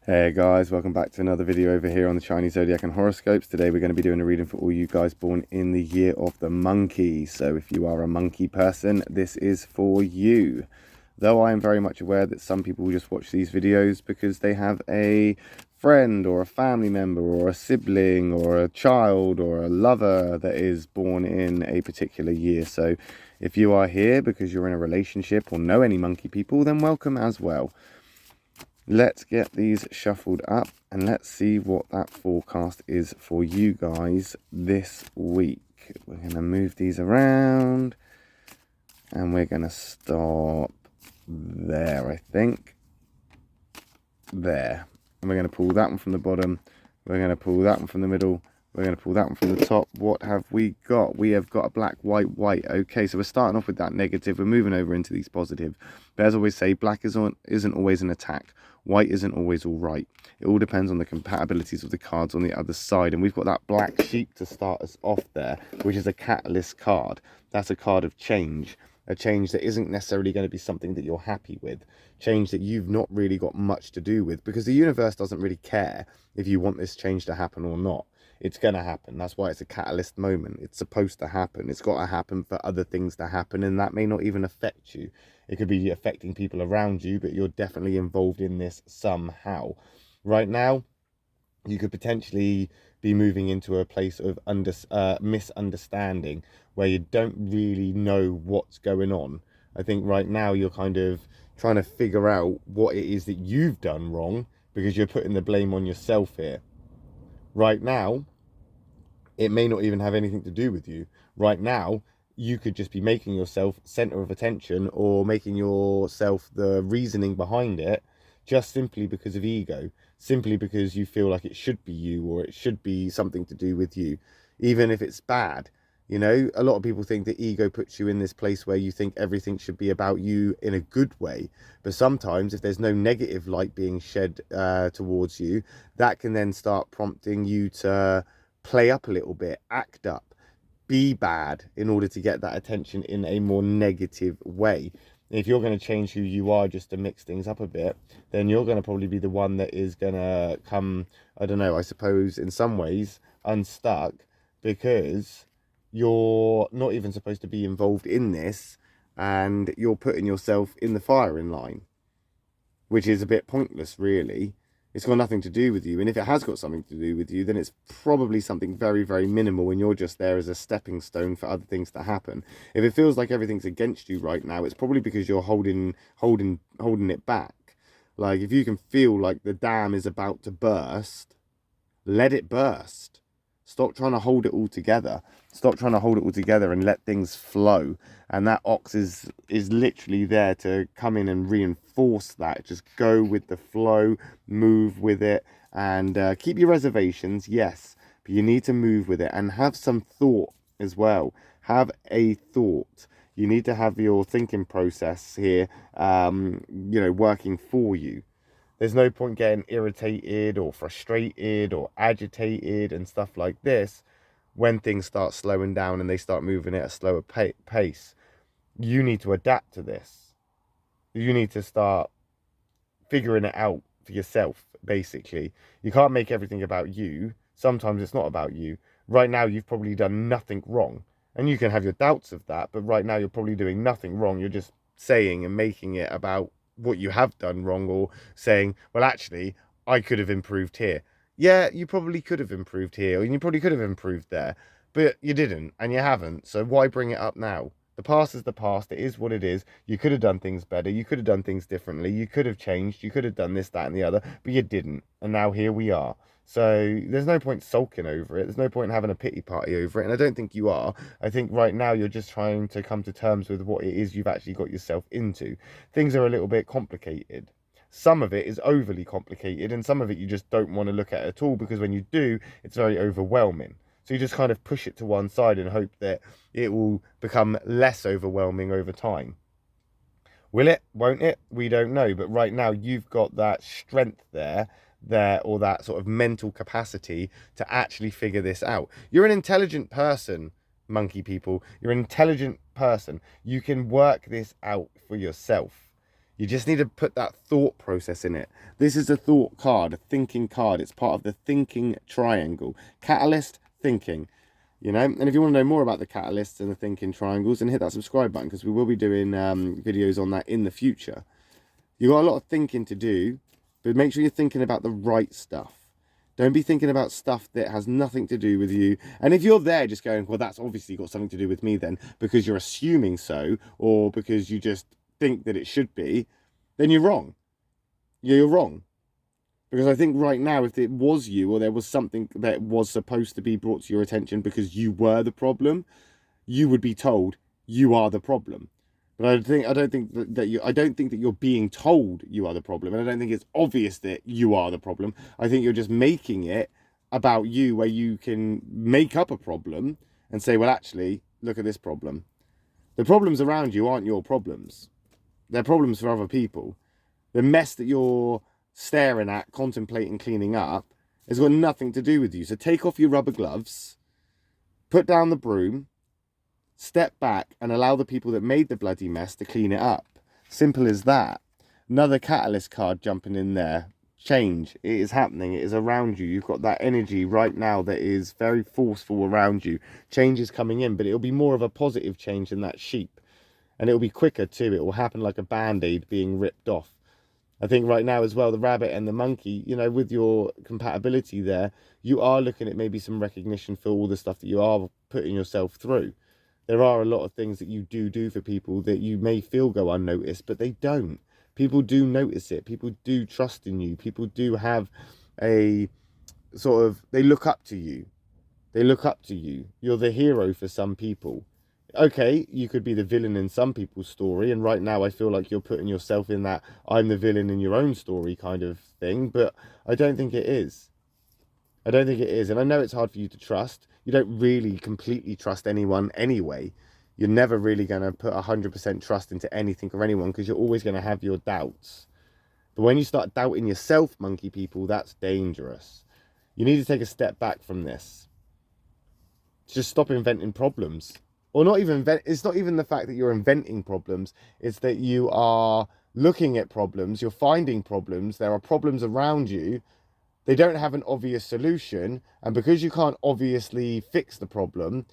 Hey guys, welcome back to another video over here on the Chinese Zodiac and horoscopes. Today we're going to be doing a reading for all you guys born in the year of the monkey. So if you are a monkey person, this is for you. Though I am very much aware that some people will just watch these videos because they have a friend or a family member or a sibling or a child or a lover that is born in a particular year. So if you are here because you're in a relationship or know any monkey people, then welcome as well. Let's get these shuffled up and let's see what that forecast is for you guys this week. We're going to move these around and we're going to stop there, I think. There. And we're going to pull that one from the bottom. We're going to pull that one from the middle. We're going to pull that one from the top. What have we got? We have got a black, white, white. Okay, so we're starting off with that negative. We're moving over into these positive. But as I always say, black isn't always an attack. White isn't always all right. It all depends on the compatibilities of the cards on the other side. And we've got that black sheep to start us off there, which is a catalyst card. That's a card of change. A change that isn't necessarily going to be something that you're happy with. Change that you've not really got much to do with. Because the universe doesn't really care if you want this change to happen or not. It's going to happen. That's why it's a catalyst moment. It's supposed to happen. It's got to happen for other things to happen. And that may not even affect you. It could be affecting people around you, but you're definitely involved in this somehow. Right now, you could potentially be moving into a place of misunderstanding where you don't really know what's going on. I think right now you're kind of trying to figure out what it is that you've done wrong because you're putting the blame on yourself here. Right now, it may not even have anything to do with you. Right now, you could just be making yourself center of attention or making yourself the reasoning behind it just simply because of ego, simply because you feel like it should be you or it should be something to do with you, even if it's bad. You know, a lot of people think that ego puts you in this place where you think everything should be about you in a good way. But sometimes if there's no negative light being shed towards you, that can then start prompting you to play up a little bit, act up, be bad in order to get that attention in a more negative way. If you're going to change who you are just to mix things up a bit, then you're going to probably be the one that is going to come, I don't know, I suppose in some ways unstuck because you're not even supposed to be involved in this and you're putting yourself in the firing line, which is a bit pointless, really. It's got nothing to do with you. And if it has got something to do with you, then it's probably something very, very minimal and you're just there as a stepping stone for other things to happen. If it feels like everything's against you right now, it's probably because you're holding it back. Like if you can feel like the dam is about to burst, let it burst. Stop trying to hold it all together. Stop trying to hold it all together and let things flow. And that ox is literally there to come in and reinforce that. Just go with the flow, move with it, and keep your reservations, yes, but you need to move with it and have some thought as well. Have a thought. You need to have your thinking process here, working for you. There's no point getting irritated or frustrated or agitated and stuff like this when things start slowing down and they start moving at a slower pace. You need to adapt to this. You need to start figuring it out for yourself, basically. You can't make everything about you. Sometimes it's not about you. Right now, you've probably done nothing wrong. And you can have your doubts of that, but right now you're probably doing nothing wrong. You're just saying and making it about what you have done wrong or saying, well, actually, I could have improved here. Yeah, you probably could have improved here or you probably could have improved there, but you didn't and you haven't. So why bring it up now? The past is the past. It is what it is. You could have done things better. You could have done things differently. You could have changed. You could have done this, that, and the other, but you didn't. And now here we are. So there's no point sulking over it. There's no point in having a pity party over it. And I don't think you are. I think right now you're just trying to come to terms with what it is you've actually got yourself into. Things are a little bit complicated. Some of it is overly complicated and some of it you just don't want to look at all because when you do, it's very overwhelming. So you just kind of push it to one side and hope that it will become less overwhelming over time. Will it? Won't it? We don't know. But right now you've got that strength there, or that sort of mental capacity to actually figure this out. You're an intelligent person, monkey people. You're an intelligent person. You can work this out for yourself. You just need to put that thought process in it. This is a thought card, a thinking card. It's part of the thinking triangle. Catalyst, thinking. You know, and if you want to know more about the catalysts and the thinking triangles, then hit that subscribe button, because we will be doing videos on that in the future. You've got a lot of thinking to do, but make sure you're thinking about the right stuff. Don't be thinking about stuff that has nothing to do with you. And if you're there just going, well, that's obviously got something to do with me then, because you're assuming so, or because you just think that it should be, then you're wrong. You're wrong. Because I think right now, if it was you, or there was something that was supposed to be brought to your attention because you were the problem, you would be told you are the problem. But I don't think that you're being told you are the problem, and I don't think it's obvious that you are the problem. I think you're just making it about you, where you can make up a problem and say, well, actually, look at this problem. The problems around you aren't your problems. They're problems for other people. The mess that you're staring at, contemplating cleaning up, has got nothing to do with you. So take off your rubber gloves, put down the broom, step back and allow the people that made the bloody mess to clean it up. Simple as that. Another catalyst card jumping in there. Change. It is happening. It is around you. You've got that energy right now that is very forceful around you. Change is coming in, but it'll be more of a positive change than that sheep. And it'll be quicker too. It will happen like a band-aid being ripped off. I think right now as well, the rabbit and the monkey, you know, with your compatibility there, you are looking at maybe some recognition for all the stuff that you are putting yourself through. There are a lot of things that you do for people that you may feel go unnoticed, but they don't. People do notice it. People do trust in you. People do have a sort of, they look up to you. They look up to you. You're the hero for some people. Okay, you could be the villain in some people's story, and right now I feel like you're putting yourself in that I'm the villain in your own story kind of thing, but I don't think it is. I don't think it is, and I know it's hard for you to trust. You don't really completely trust anyone anyway. You're never really going to put 100% trust into anything or anyone, because you're always going to have your doubts. But when you start doubting yourself, monkey people, that's dangerous. You need to take a step back from this. Just stop inventing problems. Or not even it's not even the fact that you're inventing problems. It's that you are looking at problems. You're finding problems. There are problems around you. They don't have an obvious solution. And because you can't obviously fix the problem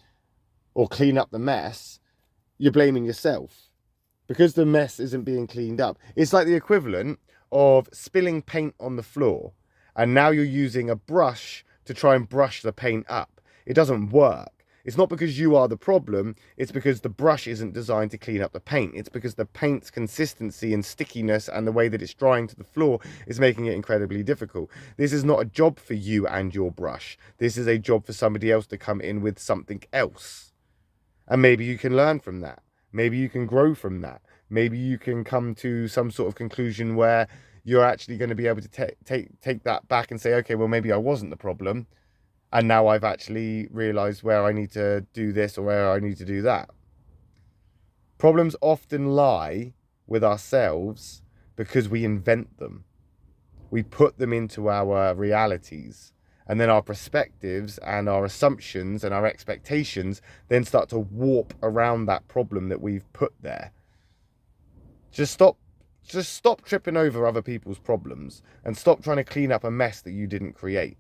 or clean up the mess, you're blaming yourself. Because the mess isn't being cleaned up. It's like the equivalent of spilling paint on the floor. And now you're using a brush to try and brush the paint up. It doesn't work. It's not because you are the problem, it's because the brush isn't designed to clean up the paint. It's because the paint's consistency and stickiness and the way that it's drying to the floor is making it incredibly difficult. This is not a job for you and your brush. This is a job for somebody else to come in with something else. And maybe you can learn from that. Maybe you can grow from that. Maybe you can come to some sort of conclusion where you're actually going to be able to take that back and say, okay, well, maybe I wasn't the problem. And now I've actually realised where I need to do this or where I need to do that. Problems often lie with ourselves because we invent them. We put them into our realities. And then our perspectives and our assumptions and our expectations then start to warp around that problem that we've put there. Just stop tripping over other people's problems and stop trying to clean up a mess that you didn't create.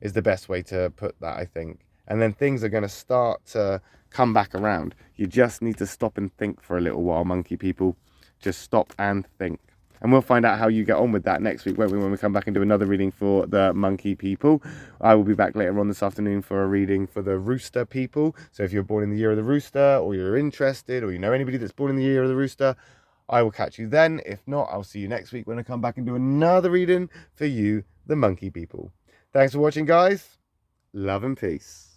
Is the best way to put that, I think. And then things are going to start to come back around. You just need to stop and think for a little while, monkey people. Just stop and think. And we'll find out how you get on with that next week, won't we, when we come back and do another reading for the monkey people. I will be back later on this afternoon for a reading for the rooster people. So if you're born in the year of the rooster, or you're interested, or you know anybody that's born in the year of the rooster, I will catch you then. If not, I'll see you next week when I come back and do another reading for you, the monkey people. Thanks for watching, guys. Love and peace.